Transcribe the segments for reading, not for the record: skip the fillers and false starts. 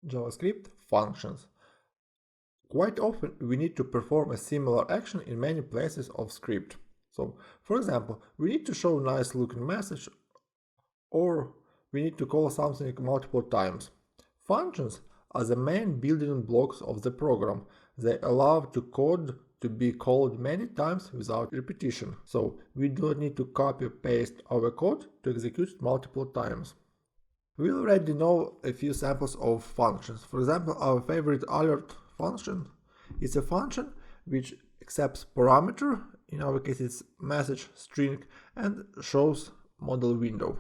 JavaScript functions. Quite often we need to perform a similar action in many places of script. So, for example, we need to show nice looking message, or we need to call something multiple times. Functions are the main building blocks of the program. They allow the code to be called many times without repetition. So we don't need to copy paste our code to execute it multiple times. We already know a few samples of functions. For example, our favorite alert function is a function which accepts parameter, in our case it's message string, and shows model window.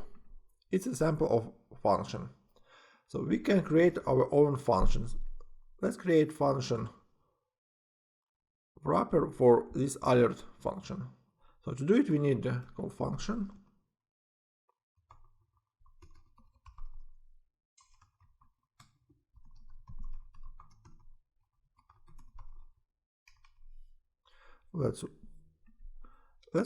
It's a sample of function. So we can create our own functions. Let's create function wrapper for this alert function. So to do it we need to call function. Let's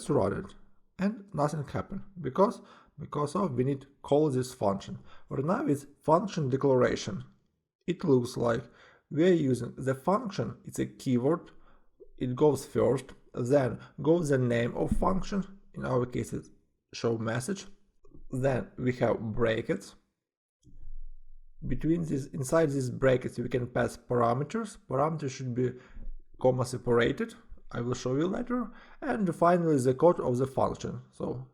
run it, and nothing happened because we need to call this function. Right now it's function declaration. It looks like we are using the function. It's a keyword. It goes first, then goes the name of function. In our case it's showMessage. Then we have brackets. Inside these brackets we can pass parameters. Parameters should be comma separated. I will show you later. And finally the code of the function. So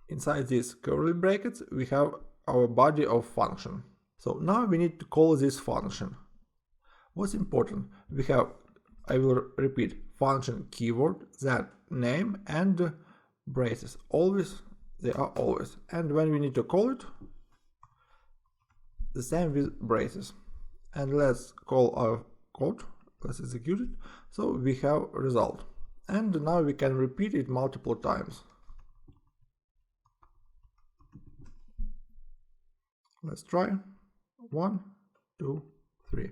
inside these curly brackets we have our body of function. So now we need to call this function. What's important? We have, I will repeat, function keyword, then name and braces. Always, they are always. And when we need to call it, the same with braces. And let's call our code. Let's execute it. So we have a result. And now we can repeat it multiple times. Let's try. 1, 2, 3.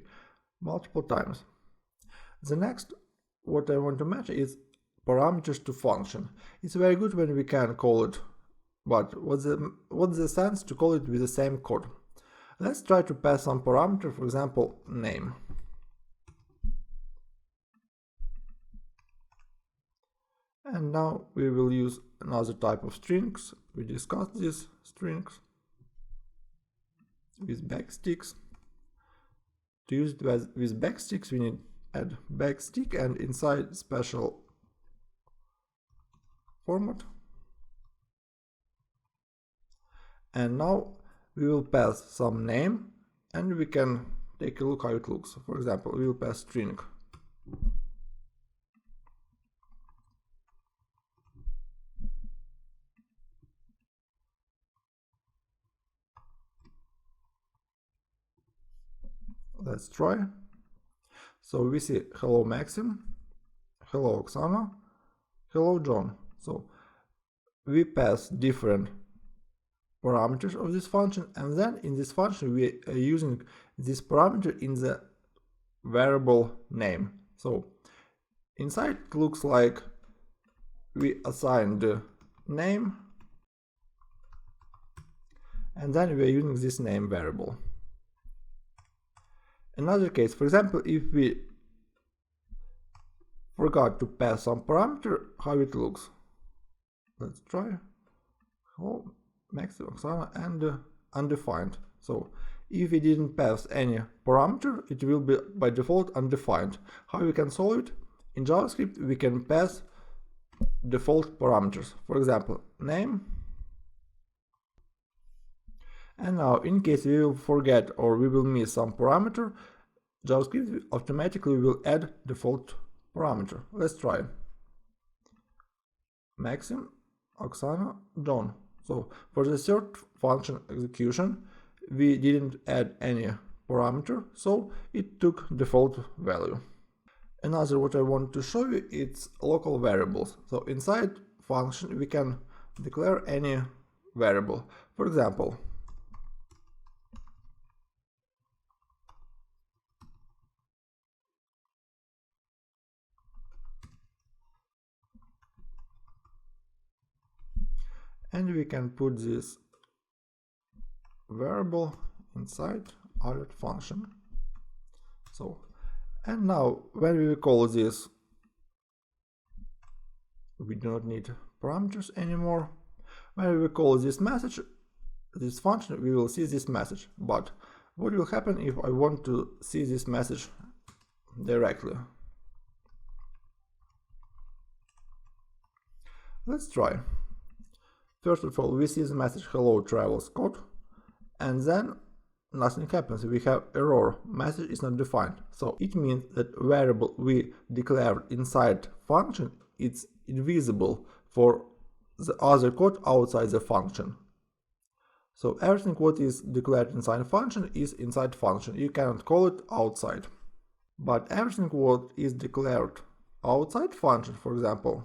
Multiple times. The next, what I want to mention is parameters to function. It's very good when we can call it, but what's the sense to call it with the same code? Let's try to pass some parameter, for example, name. And now we will use another type of strings. We discussed these strings with backsticks. To use it with backsticks, we need to add backstick and inside special format. And now we will pass some name and we can take a look how it looks. For example, we will pass string. Let's try. So we see hello Maxim, hello Oksana, hello John. So we pass different parameters of this function, and then in this function we are using this parameter in the variable name. So inside it looks like we assign the name, and then we are using this name variable. Another case, for example, if we forgot to pass some parameter, how it looks. Let's try. Hello, Max, Oksana, and undefined. So if we didn't pass any parameter, it will be by default undefined. How we can solve it? In JavaScript, we can pass default parameters. For example, name. And now, in case we will forget or we will miss some parameter, JavaScript automatically will add default parameter. Let's try. Maxim, Oksana, John. So for the third function execution, we didn't add any parameter, so it took default value. Another what I want to show you, it's local variables. So inside function we can declare any variable. For example, and we can put this variable inside alert function. So, and now when we call this, we do not need parameters anymore. When we call this message, this function, we will see this message. But what will happen if I want to see this message directly? Let's try. First of all, we see the message hello travelers code, and then nothing happens. We have error, message is not defined. So it means that variable we declared inside function is invisible for the other code outside the function. So everything what is declared inside function is inside function. You cannot call it outside. But everything what is declared outside function, for example,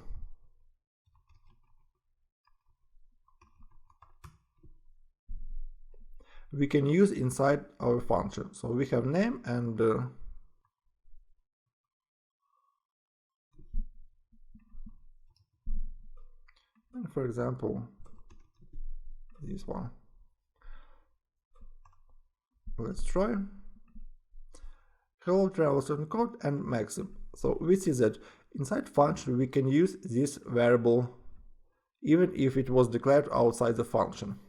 we can use inside our function. So we have name and for example, this one. Let's try. Hello travelers in code and maxim. So we see that inside function we can use this variable even if it was declared outside the function.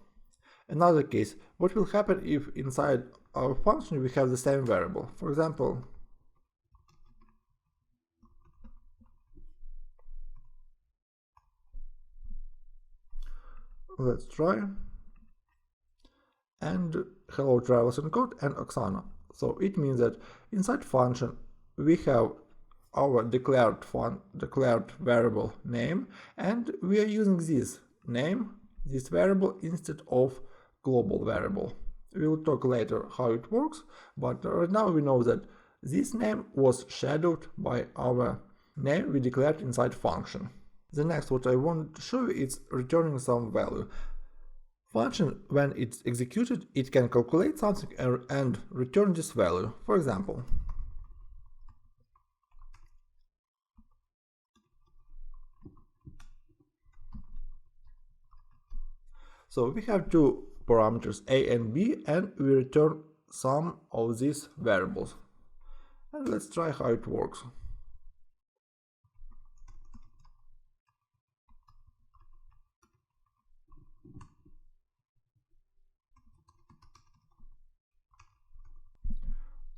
Another case, what will happen if inside our function we have the same variable? For example, let's try. And hello travelers in code and Oksana. So it means that inside function we have our declared variable name, and we are using this name, this variable, instead of global variable. We will talk later how it works, but right now we know that this name was shadowed by our name we declared inside function. The next what I want to show you is returning some value. Function, when it's executed, it can calculate something and return this value. For example, so we have two parameters a and b, and we return some of these variables. And let's try how it works.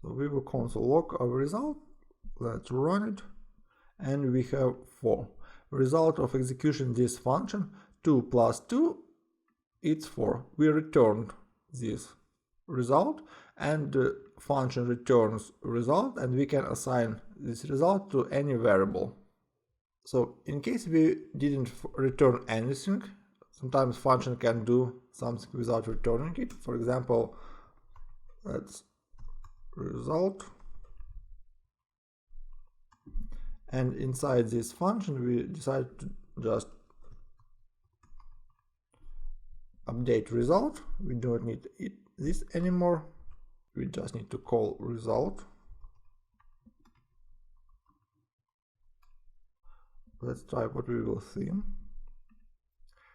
So we will console log our result. Let's run it, and we have 4. Result of execution this function, 2 plus 2, it's 4. We returned this result, and the function returns result, and we can assign this result to any variable. So in case we didn't return anything, sometimes function can do something without returning it. For example, let's result, and inside this function we decide to just update result. We don't need this anymore, we just need to call result. Let's try what we will see.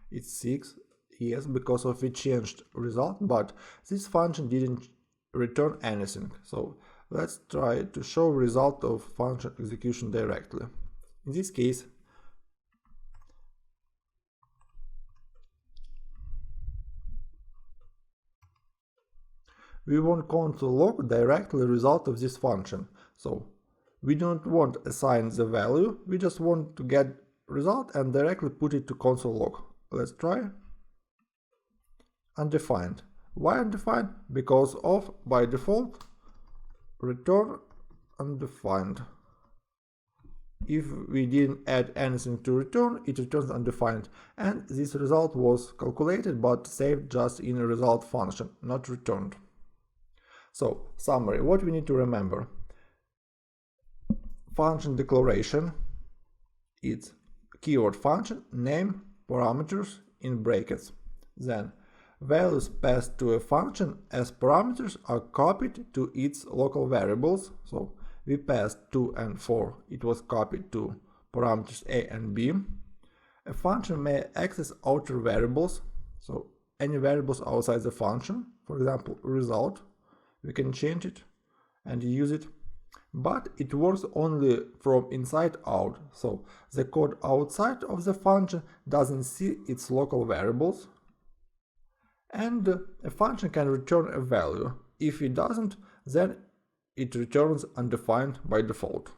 It's 6, yes, because of we changed result, but this function didn't return anything. So let's try to show result of function execution directly. In this case, we want console log directly result of this function. So we don't want to assign the value, we just want to get result and directly put it to console log. Let's try. Undefined. Why undefined? Because of, by default, return undefined. If we didn't add anything to return, it returns undefined. And this result was calculated but saved just in a result function, not returned. So, summary, what we need to remember. Function declaration, it's keyword function, name, parameters in brackets. Then values passed to a function as parameters are copied to its local variables. So we passed 2 and 4, it was copied to parameters a and b. A function may access outer variables, so any variables outside the function, for example result, we can change it and use it. but it works only from inside out, so the code outside of the function doesn't see its local variables, and a function can return a value. If it doesn't, then it returns undefined by default.